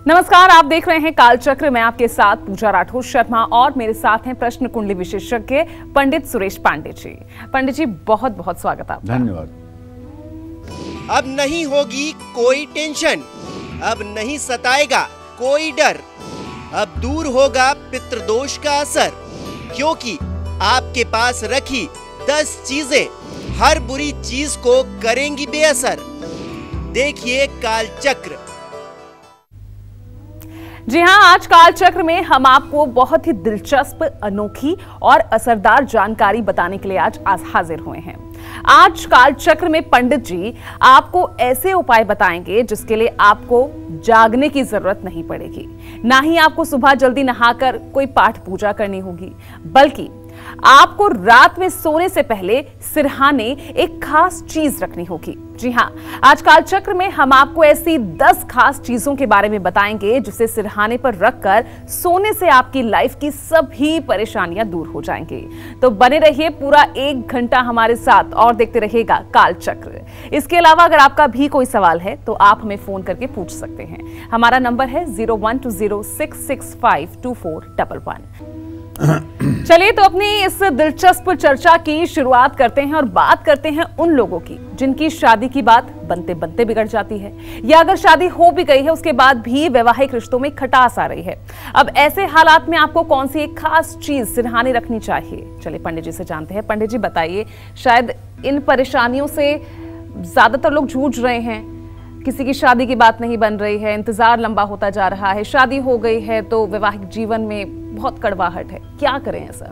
नमस्कार, आप देख रहे हैं कालचक्र। मैं आपके साथ पूजा राठौर शर्मा और मेरे साथ हैं प्रश्न कुंडली विशेषज्ञ पंडित सुरेश पांडे जी। पंडित जी, बहुत बहुत स्वागत आपका। धन्यवाद। अब नहीं होगी कोई टेंशन, अब नहीं सताएगा कोई डर, अब दूर होगा पितृदोष का असर, क्योंकि आपके पास रखी 10 चीजें हर बुरी चीज को करेंगी बेअसर। देखिए कालचक्र। जी हाँ, आज कालचक्र में हम आपको बहुत ही दिलचस्प, अनोखी और असरदार जानकारी बताने के लिए आज हाजिर हुए हैं। आज कालचक्र में पंडित जी आपको ऐसे उपाय बताएंगे जिसके लिए आपको जागने की जरूरत नहीं पड़ेगी, ना ही आपको सुबह जल्दी नहाकर कोई पाठ पूजा करनी होगी, बल्कि आपको रात में सोने से पहले सिरहाने एक खास चीज रखनी होगी। जी हाँ, आज कालचक्र में हम आपको ऐसी 10 खास चीजों के बारे में बताएंगे जिसे सिरहाने पर रखकर सोने से आपकी लाइफ की सभी परेशानियां दूर हो जाएंगी। तो बने रहिए पूरा 1 घंटा हमारे साथ और देखते रहिएगा कालचक्र। इसके अलावा अगर आपका भी कोई सवाल है तो आप हमें फोन करके पूछ सकते हैं। हमारा नंबर है 012066524111। चलिए तो अपनी इस दिलचस्प चर्चा की शुरुआत करते हैं और बात करते हैं उन लोगों की जिनकी शादी की बात बनते बनते बिगड़ जाती है, या अगर शादी हो भी गई है उसके बाद भी वैवाहिक रिश्तों में खटास आ रही है। अब ऐसे हालात में आपको कौन सी एक खास चीज सिरहाने रखनी चाहिए? चलिए पंडित जी से जानते हैं। पंडित जी बताइए, शायद इन परेशानियों से ज्यादातर लोग जूझ रहे हैं। किसी की शादी की बात नहीं बन रही है, इंतजार लंबा होता जा रहा है, शादी हो गई है तो वैवाहिक जीवन में बहुत कड़वाहट है, क्या करें ऐसा?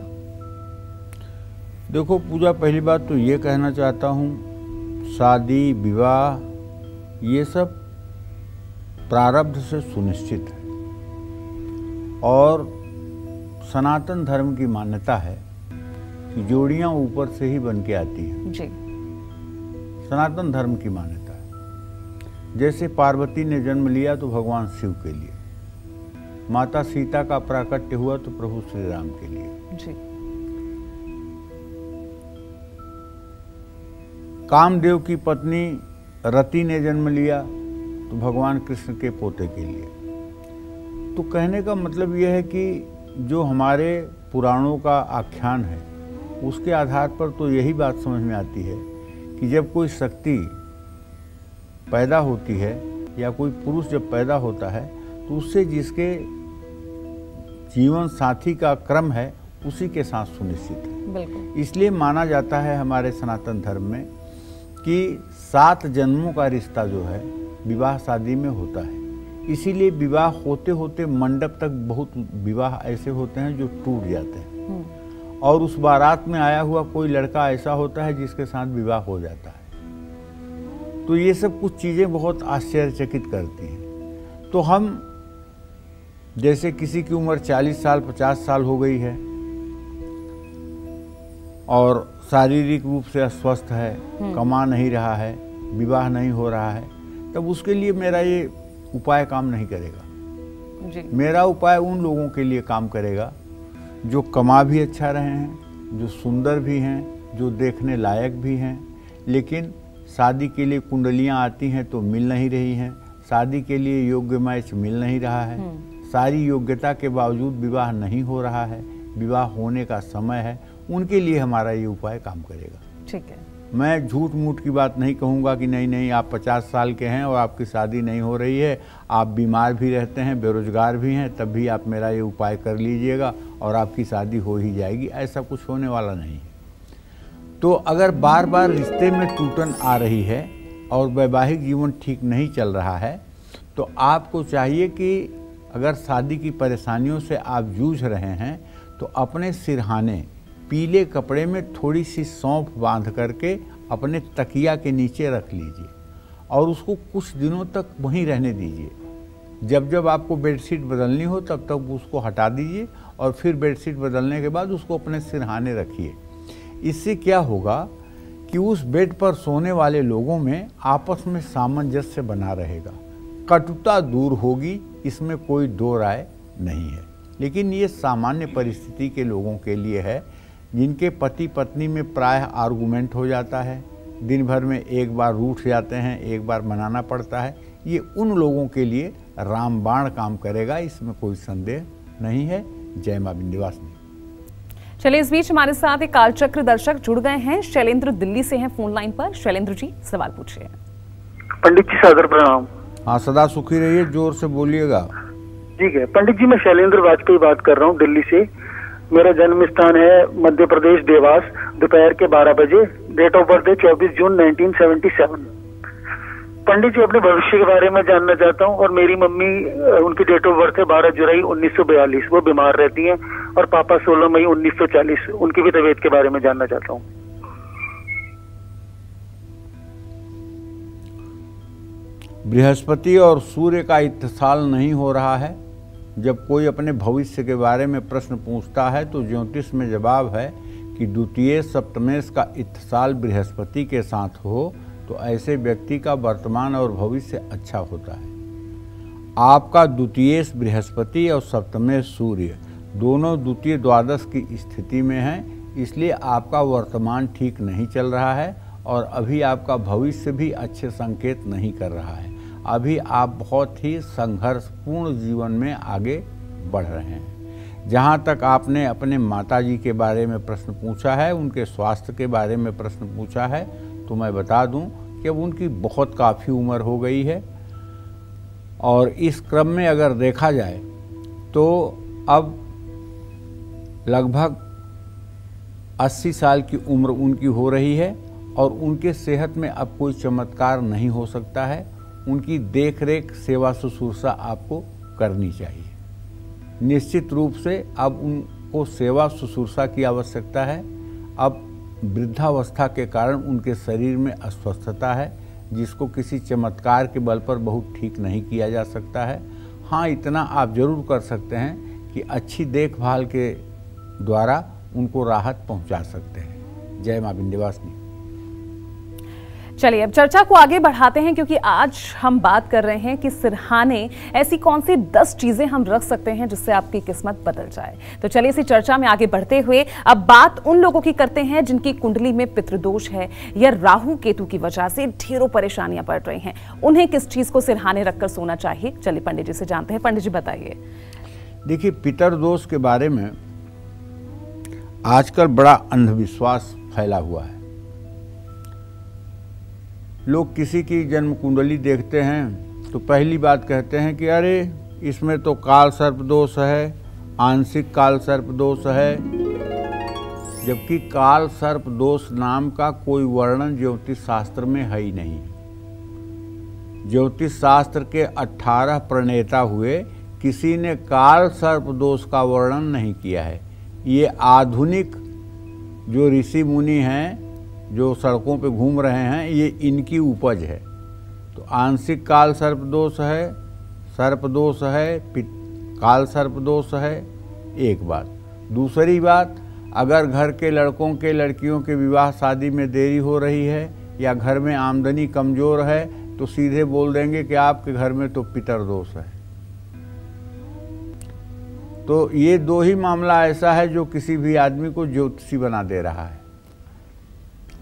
देखो पूजा, पहली बात तो ये कहना चाहता हूँ, शादी विवाह ये सब प्रारब्ध से सुनिश्चित है और सनातन धर्म की मान्यता है कि जोड़ियाँ ऊपर से ही बन के आती हैं जी। सनातन धर्म की मान्यता है। जैसे पार्वती ने जन्म लिया तो भगवान शिव के लिए, माता सीता का प्राकट्य हुआ तो प्रभु श्री राम के लिए जी। कामदेव की पत्नी रति ने जन्म लिया तो भगवान कृष्ण के पोते के लिए। तो कहने का मतलब यह है कि जो हमारे पुराणों का आख्यान है उसके आधार पर तो यही बात समझ में आती है कि जब कोई शक्ति पैदा होती है या कोई पुरुष जब पैदा होता है तो उससे जिसके जीवन साथी का क्रम है उसी के साथ सुनिश्चित है। बिल्कुल। इसलिए माना जाता है हमारे सनातन धर्म में कि 7 जन्मों का रिश्ता जो है विवाह शादी में होता है। इसीलिए विवाह होते होते मंडप तक बहुत विवाह ऐसे होते हैं जो टूट जाते हैं और उस बारात में आया हुआ कोई लड़का ऐसा होता है जिसके साथ विवाह हो जाता है। तो ये सब कुछ चीज़ें बहुत आश्चर्यचकित करती हैं। तो हम जैसे किसी की उम्र 40 साल 50 साल हो गई है और शारीरिक रूप से अस्वस्थ है, कमा नहीं रहा है, विवाह नहीं हो रहा है, तब उसके लिए मेरा ये उपाय काम नहीं करेगा जी। मेरा उपाय उन लोगों के लिए काम करेगा जो कमा भी अच्छा रहे हैं, जो सुंदर भी हैं, जो देखने लायक भी हैं, लेकिन शादी के लिए कुंडलियां आती हैं तो मिल नहीं रही हैं, शादी के लिए योग्य मैच मिल नहीं रहा है, सारी योग्यता के बावजूद विवाह नहीं हो रहा है, विवाह होने का समय है, उनके लिए हमारा ये उपाय काम करेगा। ठीक है। मैं झूठ मूठ की बात नहीं कहूँगा कि नहीं आप 50 साल के हैं और आपकी शादी नहीं हो रही है, आप बीमार भी रहते हैं, बेरोजगार भी हैं, तब भी आप मेरा ये उपाय कर लीजिएगा और आपकी शादी हो ही जाएगी। ऐसा कुछ होने वाला नहीं है। तो अगर बार बार रिश्ते में टूटन आ रही है और वैवाहिक जीवन ठीक नहीं चल रहा है तो आपको चाहिए कि अगर शादी की परेशानियों से आप जूझ रहे हैं तो अपने सिरहाने पीले कपड़े में थोड़ी सी सौंफ बांध करके अपने तकिया के नीचे रख लीजिए और उसको कुछ दिनों तक वहीं रहने दीजिए। जब जब आपको बेडशीट बदलनी हो तब तक उसको हटा दीजिए और फिर बेडशीट बदलने के बाद उसको अपने सिरहाने रखिए। इससे क्या होगा कि उस बेड पर सोने वाले लोगों में आपस में सामंजस्य बना रहेगा, कटुता दूर होगी, इसमें कोई दो राय नहीं है। लेकिन ये सामान्य परिस्थिति के लोगों के लिए है जिनके पति पत्नी में प्रायः आर्गुमेंट हो जाता है, दिन भर में एक बार रूठ जाते हैं, एक बार मनाना पड़ता है। ये उन लोगों के लिए रामबाण काम करेगा, इसमें कोई संदेह नहीं है। जय मां विंध्यवासिनी। चलिए, इस बीच हमारे साथ एक कालचक्र दर्शक जुड़ गए हैं। शैलेंद्र दिल्ली से हैं फोन लाइन पर। शैलेंद्र जी, सवाल पूछिए। पंडित जी सादर प्रणाम। हाँ, सदा सुखी रहिए, जोर से बोलिएगा। ठीक है पंडित जी, मैं शैलेंद्र वाजपेयी बात कर रहा हूँ दिल्ली से। मेरा जन्म स्थान है मध्य प्रदेश देवास। दोपहर के 12 बजे। डेट ऑफ बर्थ है 24 जून 1977। पंडित जी, अपने भविष्य के बारे में जानना चाहता हूँ। और मेरी मम्मी, उनकी डेट ऑफ बर्थ है 12 जुलाई 1942। वो बीमार रहती हैं। और पापा 16 मई 1940। उनकी भी तबीयत के बारे में जानना चाहता हूँ। बृहस्पति और सूर्य का इत्तेसाल नहीं हो रहा है। जब कोई अपने भविष्य के बारे में प्रश्न पूछता है तो ज्योतिष में जवाब है कि द्वितीय सप्तमेश का इत्तेसाल बृहस्पति के साथ हो तो ऐसे व्यक्ति का वर्तमान और भविष्य अच्छा होता है। आपका द्वितीय बृहस्पति और सप्तमेश सूर्य दोनों द्वितीय द्वादश की स्थिति में हैं, इसलिए आपका वर्तमान ठीक नहीं चल रहा है और अभी आपका भविष्य भी अच्छे संकेत नहीं कर रहा है। अभी आप बहुत ही संघर्षपूर्ण जीवन में आगे बढ़ रहे हैं। जहाँ तक आपने अपने माताजी के बारे में प्रश्न पूछा है, उनके स्वास्थ्य के बारे में प्रश्न पूछा है, तो मैं बता दूं कि अब उनकी बहुत काफ़ी उम्र हो गई है और इस क्रम में अगर देखा जाए तो अब लगभग 80 साल की उम्र उनकी हो रही है और उनके सेहत में अब कोई चमत्कार नहीं हो सकता है। उनकी देख रेख, सेवा शुश्रूषा आपको करनी चाहिए। निश्चित रूप से अब उनको सेवा शुश्रूषा की आवश्यकता है। अब वृद्धावस्था के कारण उनके शरीर में अस्वस्थता है, जिसको किसी चमत्कार के बल पर बहुत ठीक नहीं किया जा सकता है। हाँ, इतना आप जरूर कर सकते हैं कि अच्छी देखभाल के द्वारा उनको राहत पहुंचा सकते हैं। जय मां विंध्यवासिनी। चलिए, अब चर्चा को आगे बढ़ाते हैं, क्योंकि आज हम बात कर रहे हैं कि सिरहाने ऐसी कौन सी 10 चीजें हम रख सकते हैं जिससे आपकी किस्मत बदल जाए। तो चलिए, इसी चर्चा में आगे बढ़ते हुए अब बात उन लोगों की करते हैं जिनकी कुंडली में पितृदोष है या राहु केतु की वजह से ढेरों परेशानियां पड़ रही हैं। उन्हें किस चीज को सिरहाने रखकर सोना चाहिए? चलिए पंडित जी से जानते हैं। पंडित जी बताइए। देखिए, पितृदोष के बारे में आजकल बड़ा अंधविश्वास फैला हुआ है। लोग किसी की जन्म कुंडली देखते हैं तो पहली बात कहते हैं कि अरे इसमें तो काल सर्प दोष है, आंशिक काल सर्प दोष है, जबकि काल सर्प दोष नाम का कोई वर्णन ज्योतिष शास्त्र में है ही नहीं। ज्योतिष शास्त्र के 18 प्रणेता हुए, किसी ने काल सर्प दोष का वर्णन नहीं किया है। ये आधुनिक जो ऋषि मुनि हैं, जो सड़कों पे घूम रहे हैं, ये इनकी उपज है। तो आंशिक काल सर्प दोष है, सर्प दोष है, काल सर्प दोष है, एक बात। दूसरी बात, अगर घर के लड़कों के लड़कियों के विवाह शादी में देरी हो रही है या घर में आमदनी कमज़ोर है तो सीधे बोल देंगे कि आपके घर में तो पितृदोष है। तो ये दो ही मामला ऐसा है जो किसी भी आदमी को ज्योतिषी बना दे रहा है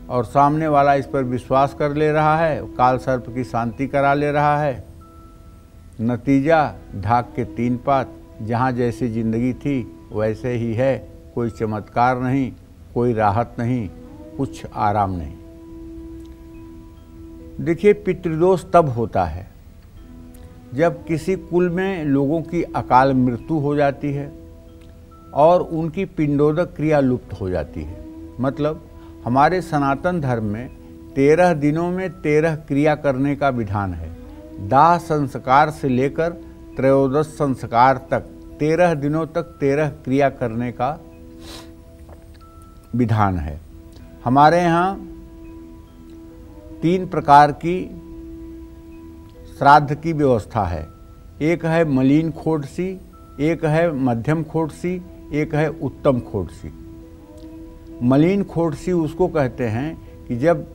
और सामने वाला इस पर विश्वास कर ले रहा है, काल सर्प की शांति करा ले रहा है। नतीजा ढाक के 3 पात, जहाँ जैसी जिंदगी थी वैसे ही है। कोई चमत्कार नहीं, कोई राहत नहीं, कुछ आराम नहीं। देखिए, पितृदोष तब होता है जब किसी कुल में लोगों की अकाल मृत्यु हो जाती है और उनकी पिंडोदक क्रिया लुप्त हो जाती है। मतलब हमारे सनातन धर्म में 13 दिनों में 13 क्रिया करने का विधान है। दाह संस्कार से लेकर त्रयोदश संस्कार तक 13 दिनों तक 13 क्रिया करने का विधान है। हमारे यहाँ 3 प्रकार की श्राद्ध की व्यवस्था है। एक है मलिन खोडसी, एक है मध्यम खोडसी, एक है उत्तम खोडसी। मलिन खोडसी उसको कहते हैं कि जब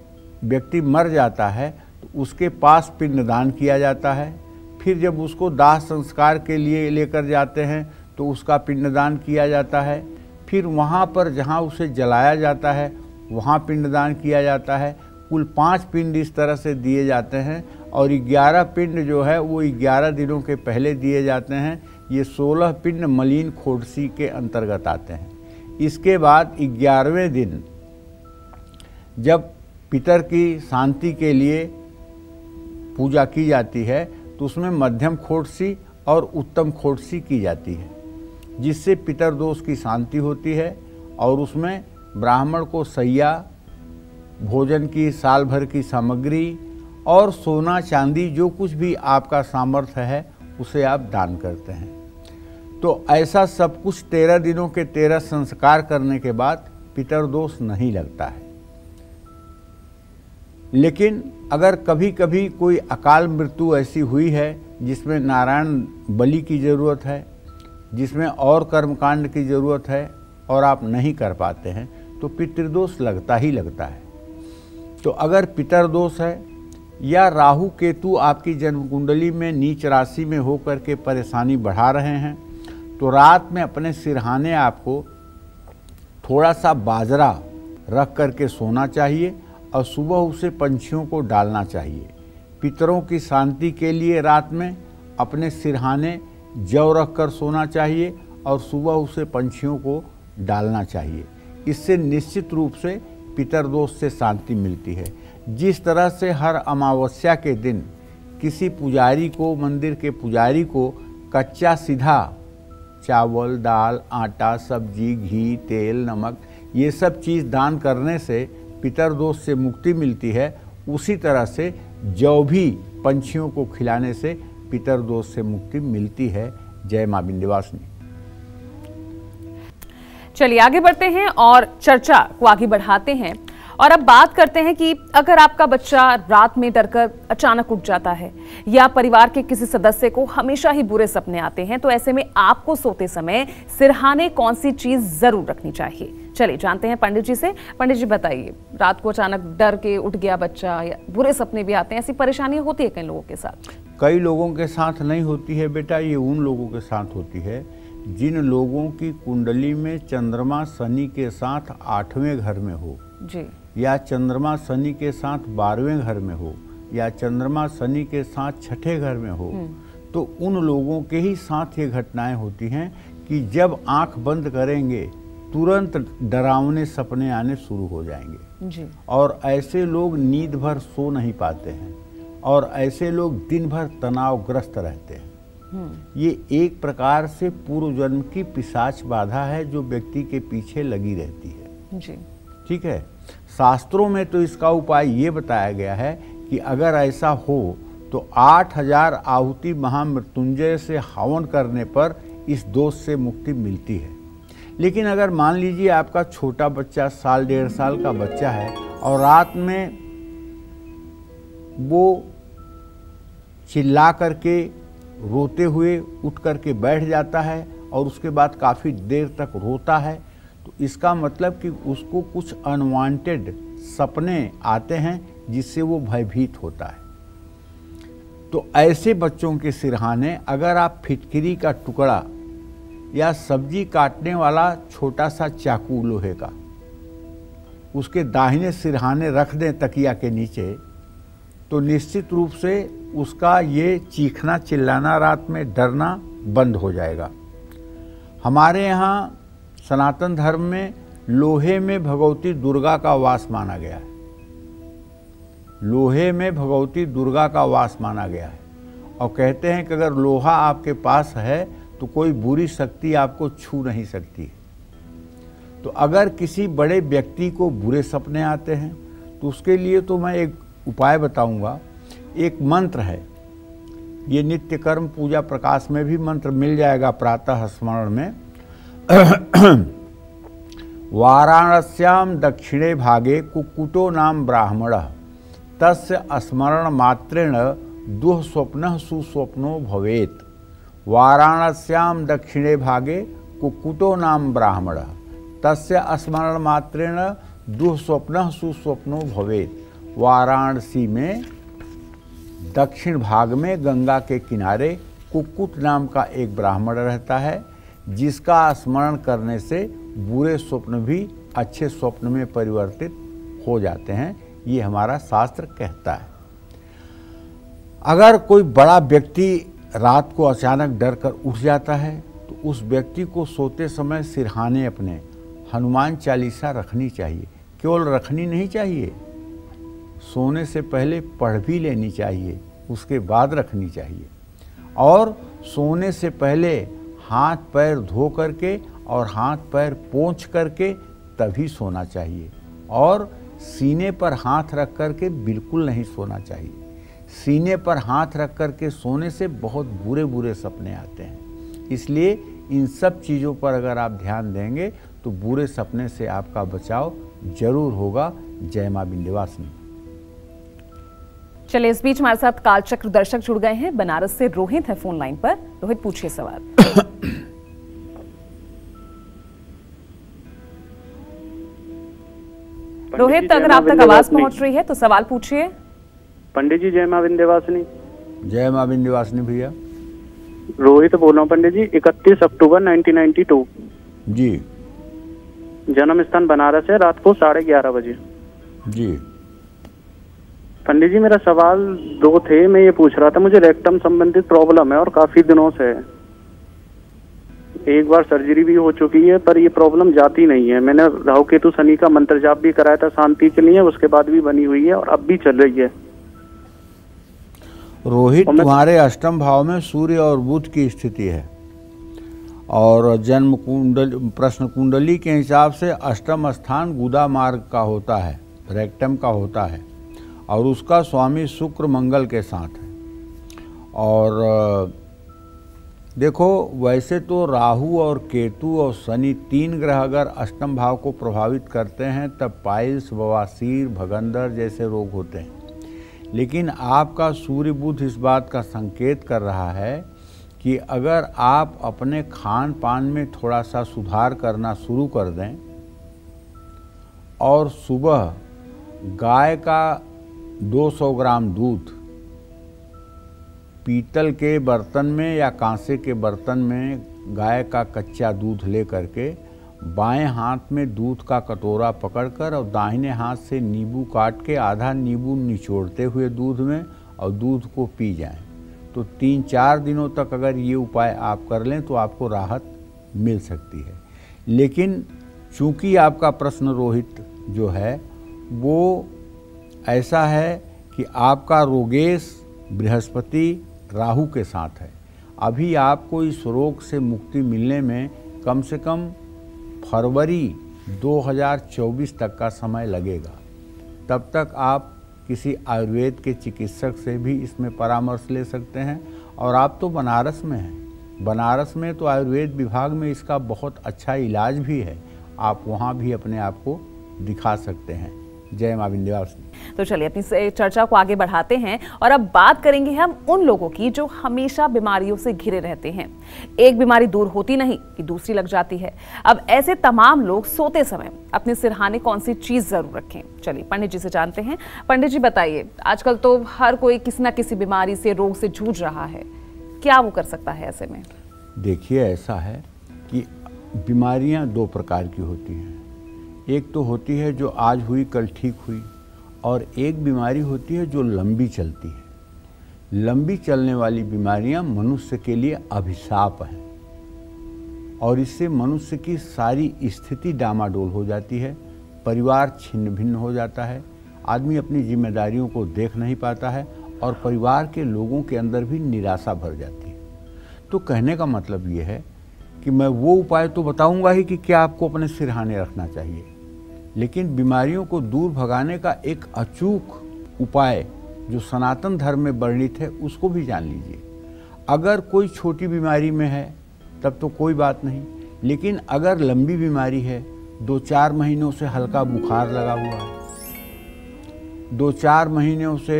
व्यक्ति मर जाता है तो उसके पास पिंडदान किया जाता है, फिर जब उसको दाह संस्कार के लिए लेकर जाते हैं तो उसका पिंडदान किया जाता है, फिर वहाँ पर जहाँ उसे जलाया जाता है वहाँ पिंडदान किया जाता है। कुल 5 पिंड इस तरह से दिए जाते हैं और 11 पिंड जो है वो 11 दिनों के पहले दिए जाते हैं। ये 16 पिंड मलिन खोड़सी के अंतर्गत आते हैं। इसके बाद 11वें दिन जब पितर की शांति के लिए पूजा की जाती है तो उसमें मध्यम खोड़सी और उत्तम खोड़सी की जाती है, जिससे पितर दोष की शांति होती है। और उसमें ब्राह्मण को सैया, भोजन की साल भर की सामग्री और सोना चांदी जो कुछ भी आपका सामर्थ्य है उसे आप दान करते हैं। तो ऐसा सब कुछ 13 दिनों के 13 संस्कार करने के बाद पितरदोष नहीं लगता है। लेकिन अगर कभी कभी कोई अकाल मृत्यु ऐसी हुई है जिसमें नारायण बलि की ज़रूरत है, जिसमें और कर्मकांड की ज़रूरत है और आप नहीं कर पाते हैं तो पितृदोष लगता ही लगता है। तो अगर पितरदोष है या राहु केतु आपकी जन्म कुंडली में नीच राशि में होकर के परेशानी बढ़ा रहे हैं तो रात में अपने सिरहाने आपको थोड़ा सा बाजरा रख करके सोना चाहिए और सुबह उसे पंछियों को डालना चाहिए। पितरों की शांति के लिए रात में अपने सिरहाने जौ रख कर सोना चाहिए और सुबह उसे पंछियों को डालना चाहिए। इससे निश्चित रूप से पितरदोष से शांति मिलती है। जिस तरह से हर अमावस्या के दिन किसी पुजारी को, मंदिर के पुजारी को कच्चा सीधा चावल, दाल, आटा, सब्जी, घी, तेल, नमक ये सब चीज़ दान करने से पितरदोष से मुक्ति मिलती है, उसी तरह से जौ भी पंछियों को खिलाने से पितरदोष से मुक्ति मिलती है। जय मां विंध्यवासिनी। चलिए आगे बढ़ते हैं और चर्चा को आगे बढ़ाते हैं और अब बात करते हैं कि अगर आपका बच्चा रात में डरकर अचानक उठ जाता है या परिवार के किसी सदस्य को हमेशा ही बुरे सपने आते हैं तो ऐसे में आपको सोते समय सिरहाने कौन सी चीज जरूर रखनी चाहिए। चलिए जानते हैं पंडित जी से। पंडित जी बताइए, रात को अचानक डर के उठ गया बच्चा या बुरे सपने भी आते हैं, ऐसी परेशानी होती है कई लोगों के साथ? कई लोगों के साथ नहीं होती है बेटा, ये उन लोगों के साथ होती है जिन लोगों की कुंडली में चंद्रमा शनि के साथ 8वें घर में हो जी, या चंद्रमा शनि के साथ 12वें घर में हो या चंद्रमा शनि के साथ 6ठे घर में हो, तो उन लोगों के ही साथ ये घटनाएं होती हैं कि जब आंख बंद करेंगे तुरंत डरावने सपने आने शुरू हो जाएंगे जी। और ऐसे लोग नींद भर सो नहीं पाते हैं और ऐसे लोग दिन भर तनावग्रस्त रहते हैं। ये एक प्रकार से पूर्व जन्म की पिशाच बाधा है जो व्यक्ति के पीछे लगी रहती है जी। ठीक है। शास्त्रों में तो इसका उपाय ये बताया गया है कि अगर ऐसा हो तो 8000 आहुति महामृत्युंजय से हवन करने पर इस दोष से मुक्ति मिलती है। लेकिन अगर मान लीजिए आपका छोटा बच्चा, साल 1.5 साल का बच्चा है और रात में वो चिल्ला करके रोते हुए उठ करके बैठ जाता है और उसके बाद काफ़ी देर तक रोता है, तो इसका मतलब कि उसको कुछ अनवांटेड सपने आते हैं जिससे वो भयभीत होता है। तो ऐसे बच्चों के सिरहाने अगर आप फिटकिरी का टुकड़ा या सब्जी काटने वाला छोटा सा चाकू लोहे का उसके दाहिने सिरहाने रख दें तकिया के नीचे, तो निश्चित रूप से उसका ये चीखना, चिल्लाना, रात में डरना बंद हो जाएगा। हमारे यहाँ सनातन धर्म में लोहे में भगवती दुर्गा का वास माना गया है। लोहे में भगवती दुर्गा का वास माना गया है और कहते हैं कि अगर लोहा आपके पास है तो कोई बुरी शक्ति आपको छू नहीं सकती। तो अगर किसी बड़े व्यक्ति को बुरे सपने आते हैं तो उसके लिए तो मैं एक उपाय बताऊंगा। एक मंत्र है, ये नित्य कर्म पूजा प्रकाश में भी मंत्र मिल जाएगा प्रातः स्मरण में। वाराणस्याम दक्षिणे भागे कुक्कुटो नाम ब्राह्मणः तस्य स्मरण मात्रेण दुः स्वप्नः सुस्वप्नो भवेत्। वाराणस्याम दक्षिणे भागे कुक्कुटो नाम ब्राह्मणः तस्य स्मरण मात्रेण दुः स्वप्नः सुस्वप्नो भवेत्। वाराणसी में दक्षिण भाग में गंगा के किनारे कुक्कुट नाम का एक ब्राह्मण रहता है जिसका स्मरण करने से बुरे स्वप्न भी अच्छे स्वप्न में परिवर्तित हो जाते हैं। ये हमारा शास्त्र कहता है। अगर कोई बड़ा व्यक्ति रात को अचानक डर कर उठ जाता है तो उस व्यक्ति को सोते समय सिरहाने अपने हनुमान चालीसा रखनी चाहिए। केवल रखनी नहीं चाहिए, सोने से पहले पढ़ भी लेनी चाहिए, उसके बाद रखनी चाहिए। और सोने से पहले हाथ पैर धो करके और हाथ पैर पोंछ करके तभी सोना चाहिए। और सीने पर हाथ रख करके बिल्कुल नहीं सोना चाहिए। सीने पर हाथ रख करके सोने से बहुत बुरे बुरे सपने आते हैं। इसलिए इन सब चीज़ों पर अगर आप ध्यान देंगे तो बुरे सपने से आपका बचाव जरूर होगा। जय मां विंध्यवासिनी। चलिए, इस बीच हमारे साथ कालचक्र दर्शक जुड़ गए हैं। बनारस से रोहित है फोन लाइन पर। रोहित, पूछिए सवाल। रोहित, अगर आप तक आवाज पहुंच रही है तो सवाल पूछिए। पंडित जी, जय मां विंध्यवासिनी। जय मां विंध्यवासिनी भैया। रोहित बोल रहा हूँ पंडित जी। 31 अक्टूबर 1992 जी। जन्म स्थान बनारस है, रात को 11:30 बजे जी। पंडित जी, मेरा सवाल 2 थे। मैं ये पूछ रहा था, मुझे रेक्टम संबंधित प्रॉब्लम है और काफी दिनों से है। एक बार सर्जरी भी हो चुकी है पर ये प्रॉब्लम जाती नहीं है। मैंने राहु केतु शनि का मंत्र जाप भी कराया था शांति के लिए, उसके बाद भी बनी हुई है और अब भी चल रही है। रोहित, तुम्हारे अष्टम भाव में सूर्य और बुध की स्थिति है और जन्म कुंडली, प्रश्न कुंडली के हिसाब से अष्टम स्थान गुदा मार्ग का होता है, रेक्टम का होता है और उसका स्वामी शुक्र मंगल के साथ है। और देखो, वैसे तो राहु और केतु और शनि 3 ग्रह अगर अष्टम भाव को प्रभावित करते हैं तब पाइल्स, बवासीर, भगंदर जैसे रोग होते हैं। लेकिन आपका सूर्य बुध इस बात का संकेत कर रहा है कि अगर आप अपने खान पान में थोड़ा सा सुधार करना शुरू कर दें और सुबह गाय का 200 ग्राम दूध पीतल के बर्तन में या कांसे के बर्तन में गाय का कच्चा दूध ले करके बाएं हाथ में दूध का कटोरा पकड़कर और दाहिने हाथ से नींबू काट के आधा नींबू निचोड़ते हुए दूध में और दूध को पी जाएं, तो 3-4 दिनों तक अगर ये उपाय आप कर लें तो आपको राहत मिल सकती है। लेकिन चूंकि आपका प्रश्न रोहित जो है वो ऐसा है कि आपका रोगेश बृहस्पति राहु के साथ है। अभी आपको इस रोग से मुक्ति मिलने में कम से कम फरवरी 2024 तक का समय लगेगा। तब तक आप किसी आयुर्वेद के चिकित्सक से भी इसमें परामर्श ले सकते हैं। और आप तो बनारस में हैं, बनारस में तो आयुर्वेद विभाग में इसका बहुत अच्छा इलाज भी है, आप वहाँ भी अपने आप को दिखा सकते हैं। जय मां विंध्यवासिनी। तो चलिए अपनी चर्चा को आगे बढ़ाते हैं और अब बात करेंगे हम उन लोगों की जो हमेशा बीमारियों से घिरे रहते हैं। एक बीमारी दूर होती नहीं कि दूसरी लग जाती है। अब ऐसे तमाम लोग सोते समय अपने सिरहाने कौन सी चीज जरूर रखें। चलिए पंडित जी से जानते हैं। पंडित जी बताइए, आजकल तो हर कोई किसी न किसी बीमारी से, रोग से जूझ रहा है, क्या वो कर सकता है ऐसे में? देखिए, ऐसा है कि बीमारियां 2 प्रकार की होती हैं। एक तो होती है जो आज हुई कल ठीक हुई, और एक बीमारी होती है जो लंबी चलती है। लंबी चलने वाली बीमारियां मनुष्य के लिए अभिशाप हैं और इससे मनुष्य की सारी स्थिति डामाडोल हो जाती है, परिवार छिन्न भिन्न हो जाता है, आदमी अपनी जिम्मेदारियों को देख नहीं पाता है और परिवार के लोगों के अंदर भी निराशा भर जाती है। तो कहने का मतलब ये है कि मैं वो उपाय तो बताऊंगा ही कि क्या आपको अपने सिरहाने रखना चाहिए, लेकिन बीमारियों को दूर भगाने का एक अचूक उपाय जो सनातन धर्म में वर्णित है उसको भी जान लीजिए। अगर कोई छोटी बीमारी में है तब तो कोई बात नहीं, लेकिन अगर लंबी बीमारी है, 2-4 महीनों से हल्का बुखार लगा हुआ है, 2-4 महीनों से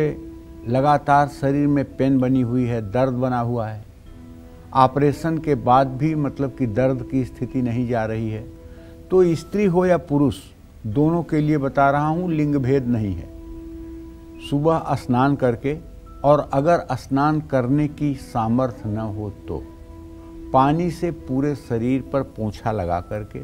लगातार शरीर में पेन बनी हुई है, दर्द बना हुआ है, ऑपरेशन के बाद भी मतलब कि दर्द की स्थिति नहीं जा रही है, तो स्त्री हो या पुरुष दोनों के लिए बता रहा हूँ, लिंग भेद नहीं है। सुबह स्नान करके, और अगर स्नान करने की सामर्थ्य न हो तो पानी से पूरे शरीर पर पोंछा लगा करके,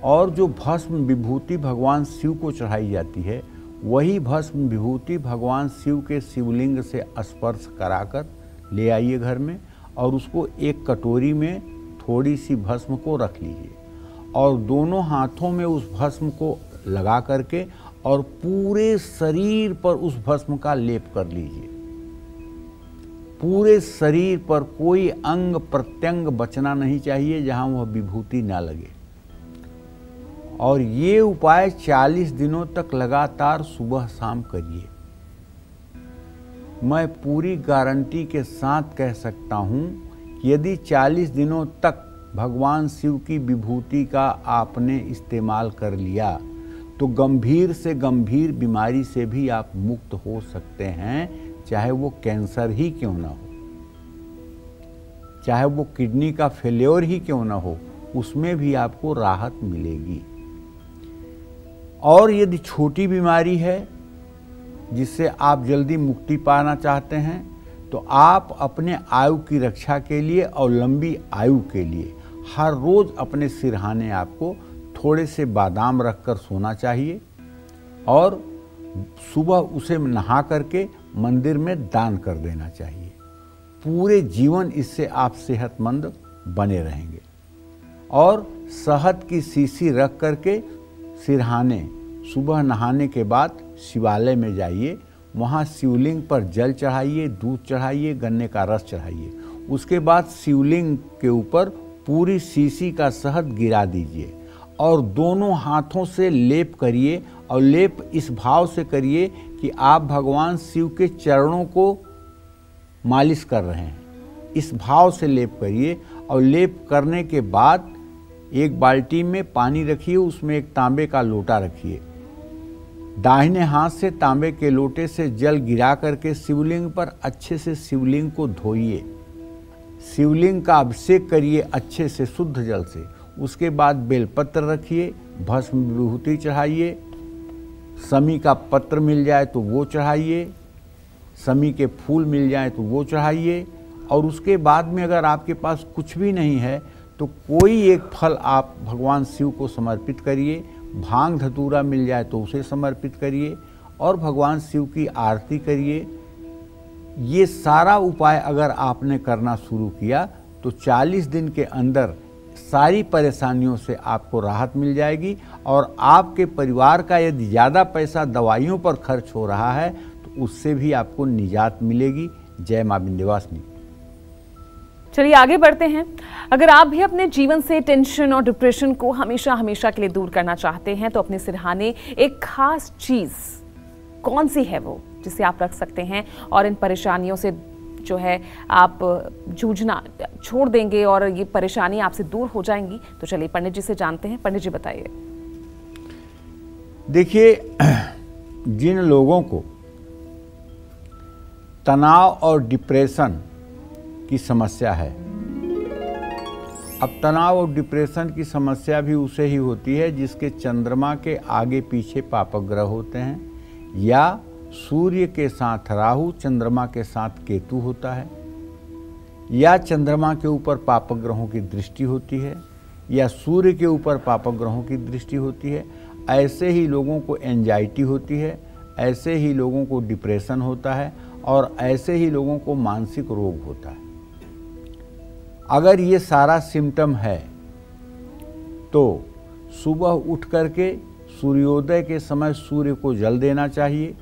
और जो भस्म विभूति भगवान शिव को चढ़ाई जाती है वही भस्म विभूति भगवान शिव के शिवलिंग से स्पर्श कराकर ले आइए घर में, और उसको एक कटोरी में थोड़ी सी भस्म को रख लीजिए और दोनों हाथों में उस भस्म को लगा करके और पूरे शरीर पर उस भस्म का लेप कर लीजिए। पूरे शरीर पर कोई अंग प्रत्यंग बचना नहीं चाहिए जहां वह विभूति ना लगे। और ये उपाय 40 दिनों तक लगातार सुबह शाम करिए। मैं पूरी गारंटी के साथ कह सकता हूं कि यदि 40 दिनों तक भगवान शिव की विभूति का आपने इस्तेमाल कर लिया तो गंभीर से गंभीर बीमारी से भी आप मुक्त हो सकते हैं, चाहे वो कैंसर ही क्यों ना हो, चाहे वो किडनी का फेल्योर ही क्यों ना हो, उसमें भी आपको राहत मिलेगी। और यदि छोटी बीमारी है जिससे आप जल्दी मुक्ति पाना चाहते हैं तो आप अपने आयु की रक्षा के लिए और लंबी आयु के लिए हर रोज अपने सिरहाने आपको थोड़े से बादाम रखकर सोना चाहिए और सुबह उसे नहा करके मंदिर में दान कर देना चाहिए। पूरे जीवन इससे आप सेहतमंद बने रहेंगे। और शहद की शीशी रख करके सिरहाने सुबह नहाने के बाद शिवालय में जाइए, वहाँ शिवलिंग पर जल चढ़ाइए, दूध चढ़ाइए, गन्ने का रस चढ़ाइए। उसके बाद शिवलिंग के ऊपर पूरी शीशी का शहद गिरा दीजिए और दोनों हाथों से लेप करिए। और लेप इस भाव से करिए कि आप भगवान शिव के चरणों को मालिश कर रहे हैं। इस भाव से लेप करिए और लेप करने के बाद एक बाल्टी में पानी रखिए, उसमें एक तांबे का लोटा रखिए। दाहिने हाथ से तांबे के लोटे से जल गिरा करके शिवलिंग पर अच्छे से शिवलिंग को धोइए। शिवलिंग का अभिषेक करिए अच्छे से शुद्ध जल से। उसके बाद बेलपत्र रखिए, भस्म विभूति चढ़ाइए, समी का पत्र मिल जाए तो वो चढ़ाइए, समी के फूल मिल जाए तो वो चढ़ाइए। और उसके बाद में अगर आपके पास कुछ भी नहीं है तो कोई एक फल आप भगवान शिव को समर्पित करिए। भांग धतूरा मिल जाए तो उसे समर्पित करिए और भगवान शिव की आरती करिए। ये सारा उपाय अगर आपने करना शुरू किया तो 40 दिन के अंदर सारी परेशानियों से आपको राहत मिल जाएगी। और आपके परिवार का यदि ज़्यादा पैसा दवाइयों पर खर्च हो रहा है तो उससे भी आपको निजात मिलेगी। जय मां विंध्यवासिनी। चलिए आगे बढ़ते हैं। अगर आप भी अपने जीवन से टेंशन और डिप्रेशन को हमेशा हमेशा के लिए दूर करना चाहते हैं तो अपने सिरहाने एक खास चीज कौन सी है वो जिसे आप रख सकते हैं और इन परेशानियों से जो है आप जूझना छोड़ देंगे और ये परेशानी आपसे दूर हो जाएंगी। तो चलिए पंडित जी से जानते हैं। पंडित जी बताइए। देखिए, जिन लोगों को तनाव और डिप्रेशन की समस्या है, अब तनाव और डिप्रेशन की समस्या भी उसे ही होती है जिसके चंद्रमा के आगे पीछे पापक ग्रह होते हैं, या सूर्य के साथ राहु, चंद्रमा के साथ केतु होता है, या चंद्रमा के ऊपर पापक ग्रहों की दृष्टि होती है, या सूर्य के ऊपर पापक ग्रहों की दृष्टि होती है। ऐसे ही लोगों को एंजाइटी होती है, ऐसे ही लोगों को डिप्रेशन होता है और ऐसे ही लोगों को मानसिक रोग होता है। अगर ये सारा सिम्टम है तो सुबह उठ करके सूर्योदय के समय सूर्य को जल देना चाहिए।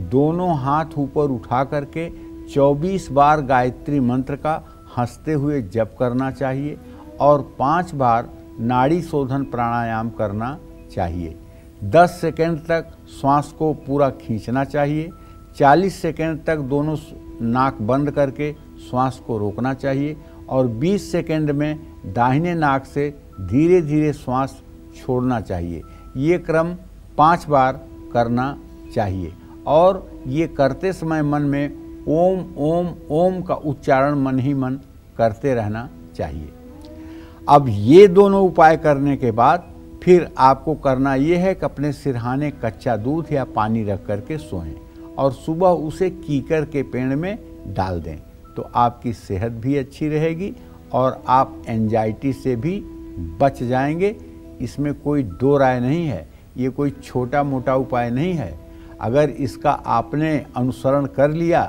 दोनों हाथ ऊपर उठा करके 24 बार गायत्री मंत्र का हंसते हुए जप करना चाहिए और 5 बार नाड़ी शोधन प्राणायाम करना चाहिए। 10 सेकंड तक श्वास को पूरा खींचना चाहिए। 40 सेकंड तक दोनों नाक बंद करके श्वास को रोकना चाहिए और 20 सेकंड में दाहिने नाक से धीरे धीरे श्वास छोड़ना चाहिए। ये क्रम 5 बार करना चाहिए और ये करते समय मन में ओम ओम ओम का उच्चारण मन ही मन करते रहना चाहिए। अब ये दोनों उपाय करने के बाद फिर आपको करना ये है कि अपने सिरहाने कच्चा दूध या पानी रख करके सोएं और सुबह उसे कीकर के पेड़ में डाल दें, तो आपकी सेहत भी अच्छी रहेगी और आप एंजाइटी से भी बच जाएंगे। इसमें कोई दो राय नहीं है, ये कोई छोटा मोटा उपाय नहीं है। अगर इसका आपने अनुसरण कर लिया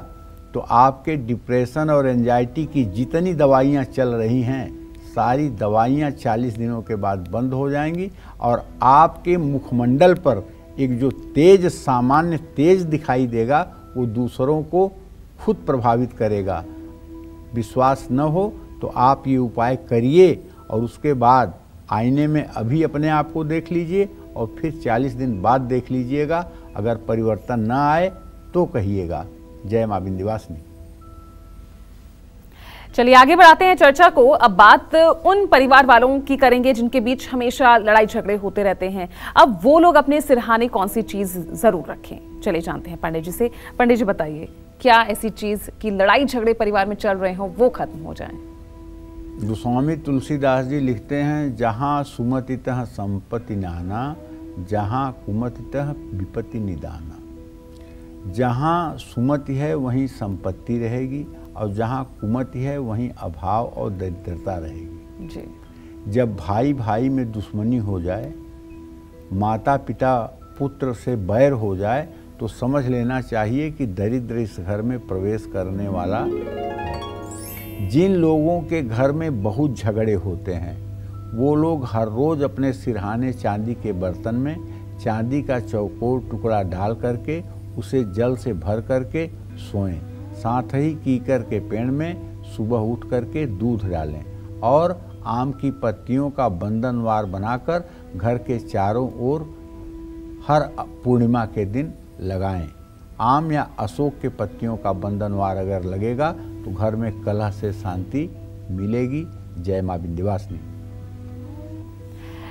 तो आपके डिप्रेशन और एंजाइटी की जितनी दवाइयाँ चल रही हैं सारी दवाइयाँ 40 दिनों के बाद बंद हो जाएंगी और आपके मुखमंडल पर एक जो तेज, सामान्य तेज दिखाई देगा वो दूसरों को खुद प्रभावित करेगा। विश्वास न हो तो आप ये उपाय करिए और उसके बाद आईने में अभी अपने आप को देख लीजिए और फिर 40 दिन बाद देख लीजिएगा। अगर परिवर्तन न आए तो कहिएगा। जय मां विंध्यवासिनी। चलिए आगे बढ़ाते हैं चर्चा को। अब बात उन परिवार वालों की करेंगे जिनके बीच हमेशा लड़ाई झगड़े होते रहते हैं। अब वो लोग अपने सिरहाने कौन सी चीज जरूर रखें, चले जानते हैं पंडित जी से। पंडित जी बताइए, क्या ऐसी चीज की लड़ाई झगड़े परिवार में चल रहे हो वो खत्म हो जाए? गोस्वामी तुलसीदास जी लिखते हैं, जहाँ सुमतितः संपत्ति नाना, जहाँ कुमतितः विपत्ति निदाना। जहाँ सुमति है वहीं संपत्ति रहेगी और जहाँ कुमति है वहीं अभाव और दरिद्रता रहेगी जी। जब भाई भाई में दुश्मनी हो जाए, माता पिता पुत्र से बैर हो जाए तो समझ लेना चाहिए कि दरिद्र इस घर में प्रवेश करने वाला है। जिन लोगों के घर में बहुत झगड़े होते हैं वो लोग हर रोज़ अपने सिरहाने चांदी के बर्तन में चांदी का चौकोर टुकड़ा डाल करके उसे जल से भर करके सोएं। साथ ही कीकर के पेड़ में सुबह उठ करके दूध डालें और आम की पत्तियों का बंधनवार बनाकर घर के चारों ओर हर पूर्णिमा के दिन लगाएं। आम या अशोक के पत्तियों का बंधनवार अगर लगेगा तो घर में कलह से शांति मिलेगी। जय मां विंध्यवासिनी।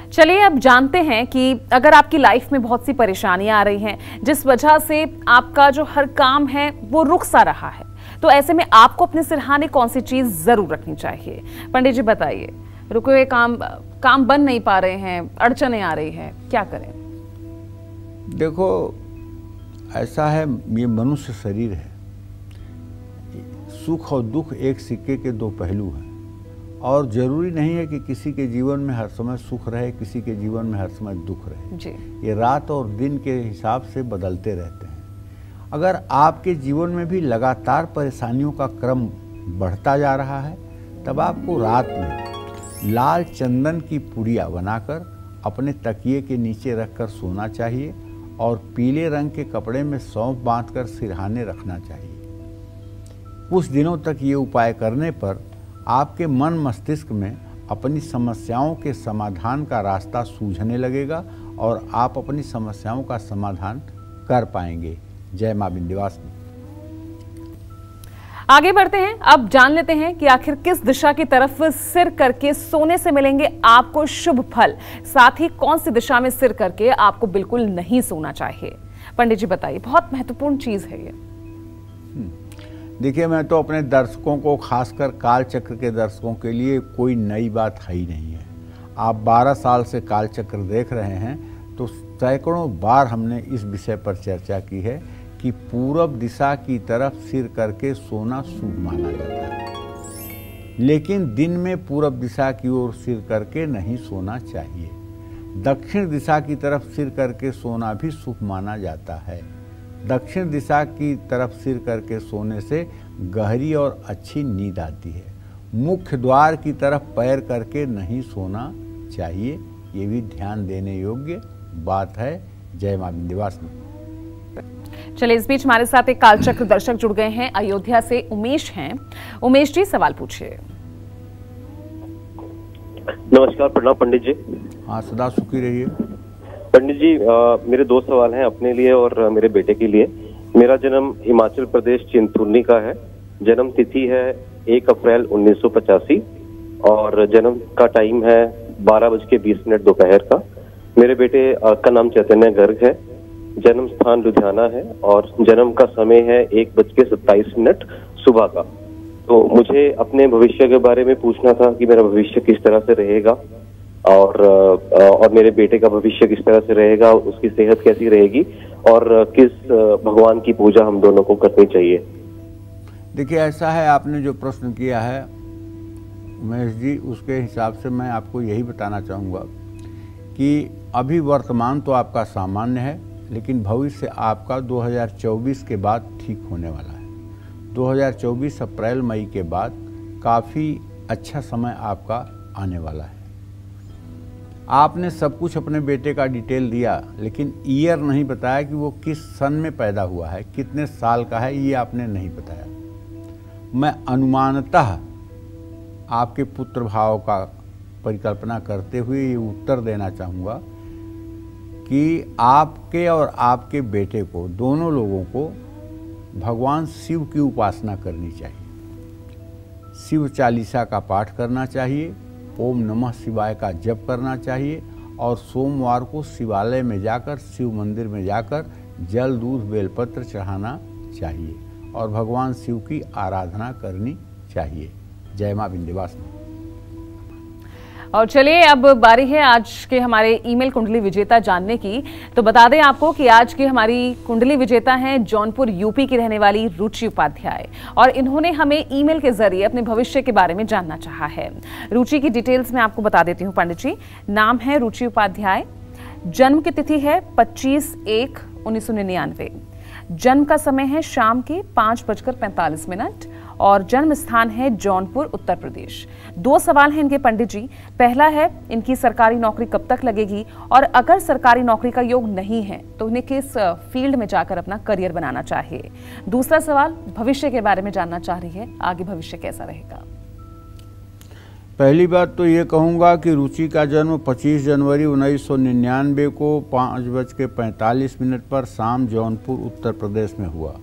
चलिए अब जानते हैं कि अगर आपकी लाइफ में बहुत सी परेशानियां आ रही हैं जिस वजह से आपका जो हर काम है वो रुक सा रहा है, तो ऐसे में आपको अपने सिरहाने कौन सी चीज जरूर रखनी चाहिए? पंडित जी बताइए, रुके हुए काम बन नहीं पा रहे हैं, अड़चने आ रही है, क्या करें? देखो ऐसा है, ये मनुष्य शरीर है। सुख और दुख एक सिक्के के दो पहलू हैं और जरूरी नहीं है कि किसी के जीवन में हर समय सुख रहे, किसी के जीवन में हर समय दुख रहे जी। ये रात और दिन के हिसाब से बदलते रहते हैं। अगर आपके जीवन में भी लगातार परेशानियों का क्रम बढ़ता जा रहा है तब आपको रात में लाल चंदन की पुड़िया बनाकर अपने तकिए के नीचे रखकर सोना चाहिए और पीले रंग के कपड़े में सौंफ बांधकर सिरहाने रखना चाहिए। कुछ दिनों तक ये उपाय करने पर आपके मन मस्तिष्क में अपनी समस्याओं के समाधान का रास्ता सूझने लगेगा और आप अपनी समस्याओं का समाधान कर पाएंगे। जय मां विंध्यवासिनी। आगे बढ़ते हैं, अब जान लेते हैं कि आखिर किस दिशा की तरफ सिर करके सोने से मिलेंगे आपको शुभ फल, साथ ही कौन सी दिशा में सिर करके आपको बिल्कुल नहीं सोना चाहिए। पंडित जी बताइए, बहुत महत्वपूर्ण चीज है ये। देखिए, मैं तो अपने दर्शकों को, खासकर काल चक्र के दर्शकों के लिए कोई नई बात है ही नहीं है। आप 12 साल से काल चक्र देख रहे हैं तो सैकड़ों बार हमने इस विषय पर चर्चा की है कि पूरब दिशा की तरफ सिर करके सोना शुभ माना जाता है, लेकिन दिन में पूरब दिशा की ओर सिर करके नहीं सोना चाहिए। दक्षिण दिशा की तरफ सिर करके सोना भी शुभ माना जाता है। दक्षिण दिशा की तरफ सिर करके सोने से गहरी और अच्छी नींद आती है। मुख्य द्वार की तरफ पैर करके नहीं सोना चाहिए, ये भी ध्यान देने योग्य बात है। जय मां विंध्यवासिनी। चलिए, इस बीच हमारे साथ एक कालचक्र दर्शक जुड़ गए हैं, अयोध्या से उमेश हैं। उमेश जी, सवाल पूछिए। नमस्कार, प्रणाम पंडित जी। हाँ, सदा सुखी रहिए। पंडित जी, मेरे 2 सवाल हैं अपने लिए और मेरे बेटे के लिए। मेरा जन्म हिमाचल प्रदेश चिंतपूर्णी का है। जन्म तिथि है 1 अप्रैल 1985 और जन्म का टाइम है 12:20 दोपहर का। मेरे बेटे का नाम चैतन्य गर्ग है। जन्म स्थान लुधियाना है और जन्म का समय है 1:27 सुबह का। तो मुझे अपने भविष्य के बारे में पूछना था कि मेरा भविष्य किस तरह से रहेगा और मेरे बेटे का भविष्य किस तरह से रहेगा, उसकी सेहत कैसी रहेगी और किस भगवान की पूजा हम दोनों को करनी चाहिए। देखिए, ऐसा है, आपने जो प्रश्न किया है उमेश जी, उसके हिसाब से मैं आपको यही बताना चाहूँगा कि अभी वर्तमान तो आपका सामान्य है, लेकिन भविष्य आपका 2024 के बाद ठीक होने वाला है। 2024 अप्रैल मई के बाद काफ़ी अच्छा समय आपका आने वाला है। आपने सब कुछ अपने बेटे का डिटेल दिया, लेकिन ईयर नहीं बताया कि वो किस सन में पैदा हुआ है, कितने साल का है, ये आपने नहीं बताया। मैं अनुमानतः आपके पुत्र भाव का परिकल्पना करते हुए ये उत्तर देना चाहूँगा कि आपके और आपके बेटे को, दोनों लोगों को भगवान शिव की उपासना करनी चाहिए। शिव चालीसा का पाठ करना चाहिए, ओम नमः शिवाय का जप करना चाहिए और सोमवार को शिवालय में जाकर, शिव मंदिर में जाकर जल दूध बेलपत्र चढ़ाना चाहिए और भगवान शिव की आराधना करनी चाहिए। जय मां विंध्यवासिनी। और चलिए अब बारी है आज के हमारे ईमेल कुंडली विजेता जानने की। तो बता दें आपको कि आज की हमारी कुंडली विजेता हैं जौनपुर यूपी की रहने वाली रुचि उपाध्याय, और इन्होंने हमें ईमेल के जरिए अपने भविष्य के बारे में जानना चाहा है। रुचि की डिटेल्स मैं आपको बता देती हूँ पंडित जी। नाम है रुचि उपाध्याय, जन्म की तिथि है 25/1/1999, जन्म का समय है शाम के 5:45 और जन्म स्थान है जौनपुर उत्तर प्रदेश। 2 सवाल हैं इनके पंडित जी। पहला है इनकी सरकारी नौकरी कब तक लगेगी, और अगर सरकारी नौकरी का योग नहीं है तो उन्हें किस फील्ड में जाकर अपना करियर बनाना चाहिए। दूसरा सवाल भविष्य के बारे में जानना चाह रही है, आगे भविष्य कैसा रहेगा। पहली बात तो ये कहूँगा कि रुचि का जन्म 25 जनवरी 1999 को 5:45 पर शाम जौनपुर उत्तर प्रदेश में हुआ।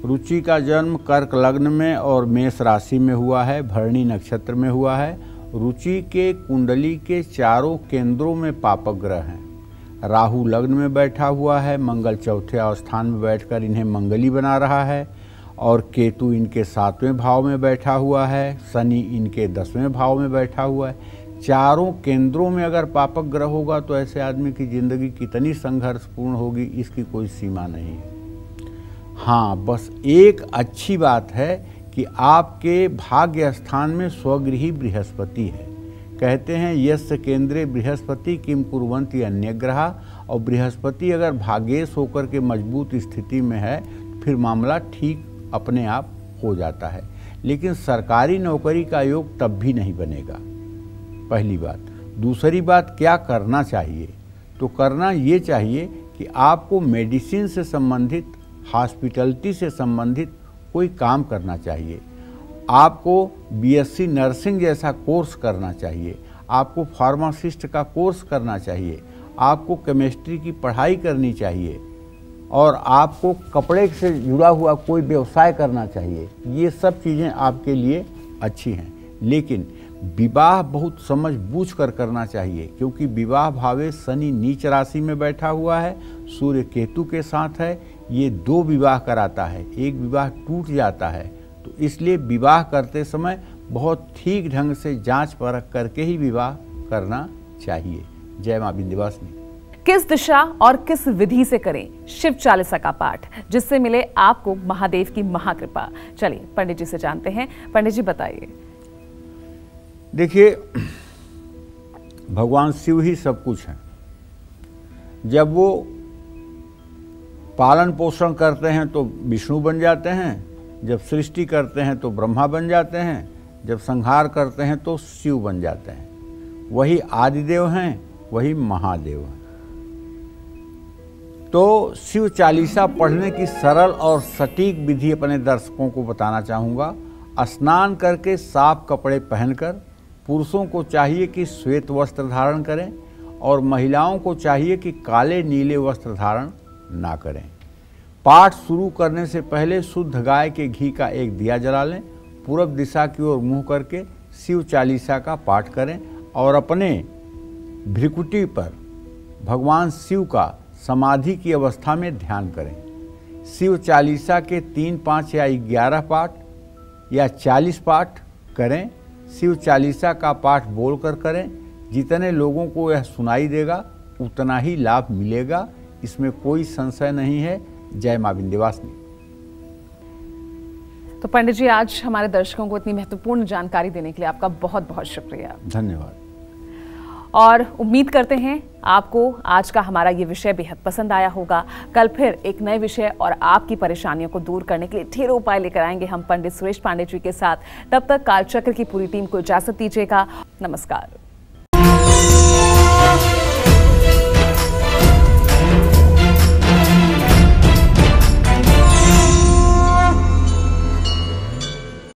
रुचि का जन्म कर्क लग्न में और मेष राशि में हुआ है, भरणी नक्षत्र में हुआ है। रुचि के कुंडली के चारों केंद्रों में पापक ग्रह हैं। राहु लग्न में बैठा हुआ है, मंगल चौथे अवस्थान में बैठकर इन्हें मंगली बना रहा है, और केतु इनके 7वें भाव में बैठा हुआ है, शनि इनके 10वें भाव में बैठा हुआ है। चारों केंद्रों में अगर पापक ग्रह होगा तो ऐसे आदमी की जिंदगी कितनी संघर्षपूर्ण होगी, इसकी कोई सीमा नहीं है। हाँ, बस एक अच्छी बात है कि आपके भाग्य स्थान में स्वगृही बृहस्पति है। कहते हैं यस्य केंद्रे बृहस्पति किम कुर्वन्ति अन्य ग्रह, और बृहस्पति अगर भाग्येश होकर के मजबूत स्थिति में है फिर मामला ठीक अपने आप हो जाता है। लेकिन सरकारी नौकरी का योग तब भी नहीं बनेगा, पहली बात। दूसरी बात, क्या करना चाहिए? तो करना ये चाहिए कि आपको मेडिसिन से संबंधित, हॉस्पिटलिटी से संबंधित कोई काम करना चाहिए। आपको बीएससी नर्सिंग जैसा कोर्स करना चाहिए, आपको फार्मासिस्ट का कोर्स करना चाहिए, आपको केमिस्ट्री की पढ़ाई करनी चाहिए, और आपको कपड़े से जुड़ा हुआ कोई व्यवसाय करना चाहिए। ये सब चीज़ें आपके लिए अच्छी हैं, लेकिन विवाह बहुत समझ बूझ कर करना चाहिए, क्योंकि विवाह भावे शनि नीच राशि में बैठा हुआ है, सूर्य केतु के साथ है। ये 2 विवाह कराता है, एक विवाह टूट जाता है। तो इसलिए विवाह करते समय बहुत ठीक ढंग से जांच परख करके ही विवाह करना चाहिए। जय मां विंध्यवासिनी। किस दिशा और किस विधि से करें शिव चालीसा का पाठ, जिससे मिले आपको महादेव की महाकृपा? चलिए पंडित जी से जानते हैं। पंडित जी बताइए। देखिए, भगवान शिव ही सब कुछ है। जब वो पालन पोषण करते हैं तो विष्णु बन जाते हैं, जब सृष्टि करते हैं तो ब्रह्मा बन जाते हैं, जब संहार करते हैं तो शिव बन जाते हैं। वही आदिदेव हैं, वही महादेव हैं। तो शिव चालीसा पढ़ने की सरल और सटीक विधि अपने दर्शकों को बताना चाहूँगा। स्नान करके साफ कपड़े पहनकर, पुरुषों को चाहिए कि श्वेत वस्त्र धारण करें और महिलाओं को चाहिए कि काले नीले वस्त्र धारण ना करें। पाठ शुरू करने से पहले शुद्ध गाय के घी का एक दिया जला लें, पूरब दिशा की ओर मुँह करके शिव चालीसा का पाठ करें और अपने भ्रिकुटी पर भगवान शिव का समाधि की अवस्था में ध्यान करें। शिव चालीसा के 3, 5 या 11 पाठ या 40 पाठ करें। शिव चालीसा का पाठ बोलकर करें। जितने लोगों को यह सुनाई देगा उतना ही लाभ मिलेगा, इसमें कोई संशय नहीं है। जय मां विंध्यवासिनी। तो पंडित जी, आज हमारे दर्शकों को इतनी महत्वपूर्ण जानकारी देने के लिए आपका बहुत बहुत शुक्रिया। धन्यवाद। और उम्मीद करते हैं आपको आज का हमारा ये विषय बेहद पसंद आया होगा। कल फिर एक नए विषय और आपकी परेशानियों को दूर करने के लिए ढेरों उपाय लेकर आएंगे हम पंडित सुरेश पांडे जी के साथ। तब तक कालचक्र की पूरी टीम को इजाजत दीजिएगा। नमस्कार।